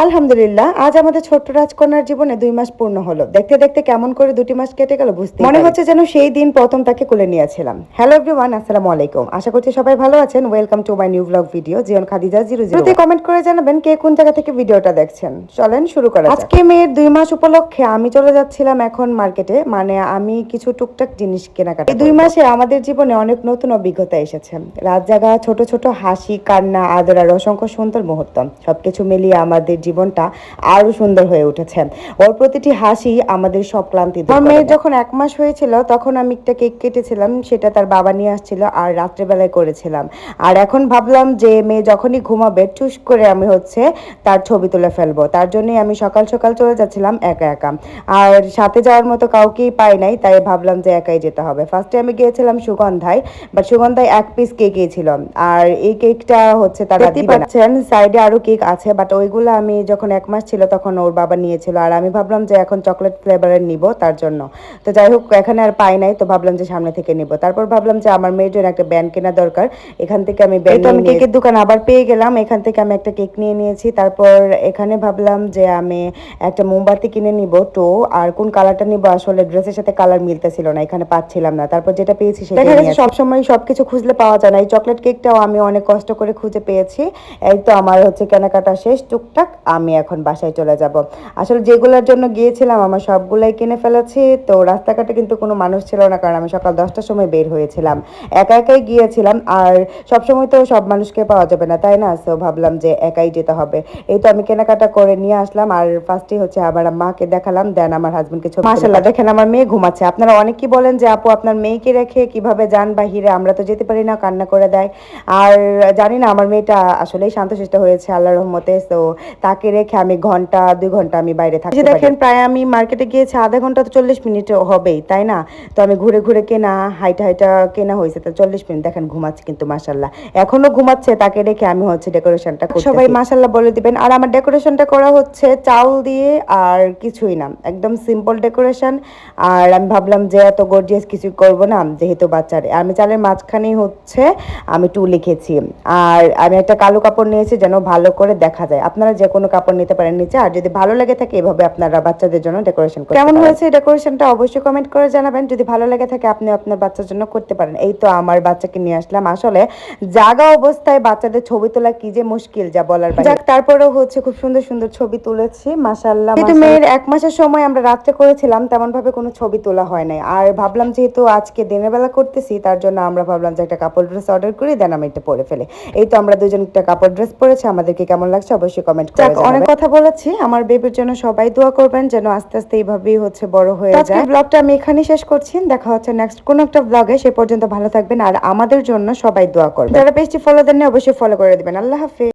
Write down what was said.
আলহামদুলিল্লাহ, আজ আমাদের ছোট্ট রাজকন্যার জীবনে 2 মাস পূর্ণ হলো। দেখতে দেখতে কেমন করে 2টি মাস কেটে গেল বুঝতে মনে হচ্ছে যেন সেই দিন প্রথম তাকে কোলে নিয়েছিলাম। হ্যালো এভরিওয়ান, আসসালামু আলাইকুম। আশা করছি সবাই ভালো আছেন। Welcome to my new blog video Jiyon Khadija 00। প্রতি কমেন্ট করে জানাবেন কে কোন জায়গা থেকে ভিডিওটা দেখছেন। চলেন শুরু করা যাক। আজকে মেয়ের 2 মাস উপলক্ষে আমি চলে যাচ্ছিলাম এখন মার্কেটে, মানে আমি কিছু টুকটাক জিনিস কেনাকাটা। এই 2 মাসে আমাদের জীবনে অনেক নতুন অভিজ্ঞতা এসেছে। রাত জাগা, ছোট ছোট হাসি, কান্না, আদর আর অসংখ্য সুন্দর মুহূর্ত, সবকিছু মিলিয়ে আমাদের জীবনটা আরো সুন্দর হয়ে উঠেছে। ওর প্রতিটি হাসি আমাদের সব ক্লান্তি দূর করে। আমার মেয়ের যখন 1 মাস হয়েছিল তখন আমি একটা কেক কেটেছিলাম, সেটা তার বাবা নিয়ে আসছিল আর রাত্রেবেলায় করেছিলাম। আর এখন ভাবলাম যে মেয়ে যখনই ঘুমাবে টুস করে আমি তার ছবি তুলে ফেলবো। তার জন্যই আমি সকাল সকাল চলে যাচ্ছিলাম একা একা, আর সাথে যাওয়ার মতো কাউকেই পাই নাই, তাই ভাবলাম যে একাই যেতে হবে। ফার্স্টে আমি গিয়েছিলাম সুগন্ধায়, বাট সুগন্ধায় 1 পিস কেকই ছিল। আর এই কেকটা তারা দেখতে পাচ্ছেন সাইডে আরো কেক আছে, বাট ওইগুলো আমি যখন 1 মাস ছিল তখন ওর বাবা নিয়েছিল, আর আমি ভাবলাম যে এখন চকলেট ফ্লেভারের নিব তার জন্য। তো যাই হোক, এখানে আর পাই নাই, তো ভাবলাম যে সামনে থেকে নিব। তারপর ভাবলাম যে আমার মেয়ের জন্য একটা ব্যান্ড কেনা দরকার, এখান থেকে আমি আমি কেকের দোকান আবার পেয়ে গেলাম, এখান থেকে আমি একটা কেক নিয়ে নিয়েছি। তারপর এখানে ভাবলাম যে আমি একটা মোমবাতি কিনে নিব তো, আর কোন কালারটা নিব আসলে ড্রেসের সাথে কালার মিলতেছিল না, এখানে পাচ্ছিলাম না। তারপর যেটা পেয়েছি সেটা নিয়ে সবসময় সবকিছু খুঁজলে পাওয়া যায় না, এই চকলেট কেকটাও আমি অনেক কষ্ট করে খুঁজে পেয়েছি। এই তো আমার কেনাকাটা শেষ টুকটাক, আমি এখন বাসায় চলে যাব। আসলে যেগুলোর জন্য গিয়েছিলাম আমার সবগুলাই কিনে ফেলেছি। তো রাস্তাঘাটে কিন্তু কোনো মানুষ ছিল না, কারণ আমি সকাল 10টার সময় বের হয়েছিলাম, একা একাই গিয়েছিলাম। আর সবসময় তো সব মানুষকে পাওয়া যাবে না, তাই না? তো ভাবলাম যে একাই যেতে হবে। এই তো আমি কেনাকাটা করে নিয়ে আসলাম, আর ফার্স্টে আবার মাকে দেখালাম, দেন আমার হাজবেন্ডকে ছবি। মাশাআল্লাহ, দেখেন আমার মেয়ে ঘুমাচ্ছে। আপনারা অনেকেই বলেন যে আপু আপনার মেয়েকে রেখে কিভাবে যান বাহিরে, আমরা তো যেতে পারি না, কান্না করে দেয়। আর জানি না, আমার মেয়েটা আসলেই শান্তশিষ্ট হয়েছে আল্লাহর রহমতে। তো তাকে রেখে আমি 1-2 ঘন্টা আমি বাইরে থাকতে পারি। দেখেন প্রায় আমি মার্কেটে গিয়েছি আধা ঘন্টা, তো 40 মিনিট হবেই, তাই না? তো আমি ঘুরে ঘুরে কেনা, হাইটা হাইটা কেনা হয়েছে, তো 40 মিনিট। দেখেন ঘুমাচ্ছে কিন্তু মাশাআল্লাহ, এখনো ঘুমাচ্ছে। তাকে রেখে আমি ডেকোরেশনটা করতেছি। সবাই মাশাআল্লাহ বলে দিবেন। আর আমার ডেকোরেশনটা করা চাউল দিয়ে, আর কিছুই না, একদম সিম্পল ডেকোরেশন। আর আমি ভাবলাম যে এত গর্জিয়াস কিছু করব না, যেহেতু বাচ্চার। আমি চালের মাঝখানেই আমি 2 লিখেছি। আর আমি একটা কালো কাপড় নিয়েছি যেন ভালো করে দেখা যায়। আপনারা যে কোনো কাপড় নিতে পারেন নিচে, আর যদি ভালো লাগে থাকে এভাবে আপনারা বাচ্চাদের জন্য ডেকোরেশন করতে পারেন। কেমন হয়েছে ডেকোরেশনটা অবশ্যই কমেন্ট করে জানাবেন। যদি ভালো লাগে থাকে আপনি আপনার বাচ্চার জন্য করতে পারেন। এই তো আমার বাচ্চাকে নিয়ে আসলাম। আসলে জাগা অবস্থায় বাচ্চাদের ছবি তোলা কি যে মুশকিল, যা বলার বাইরে। যাক, তারপরেও খুব সুন্দর সুন্দর ছবি তুলেছি মাশাআল্লাহ। কিন্তু মেয়ের 1 মাসের সময় আমরা রাত্রে করেছিলাম, তেমন ভাবে কোনো ছবি তোলা হয় নাই। আর ভাবলাম যেহেতু আজকে দিনের বেলা করতেছি, তার জন্য আমরা ভাবলাম যে একটা কাপড় ড্রেস অর্ডার করি, দেন আমি এটা পরে ফেলে। এই তো আমরা দুজন একটা কাপড় ড্রেস পরেছি, আমাদেরকে কেমন লাগছে অবশ্যই কমেন্ট করে জানাবেন। অনেক কথা বলেছি, আমার বেবির জন্য সবাই দোয়া করবেন যেন আস্তে আস্তে এইভাবেই বড় হয়ে যায়। আজকের ব্লগটা আমি এখানেই শেষ করছি, দেখা হচ্ছে নেক্সট কোন একটা ব্লগে। সে পর্যন্ত ভালো থাকবেন, আর আমাদের জন্য সবাই দোয়া করবেন। যারা পেজটি ফলো দেননি অবশ্যই ফলো করে দিবেন। আল্লাহ হাফেজ।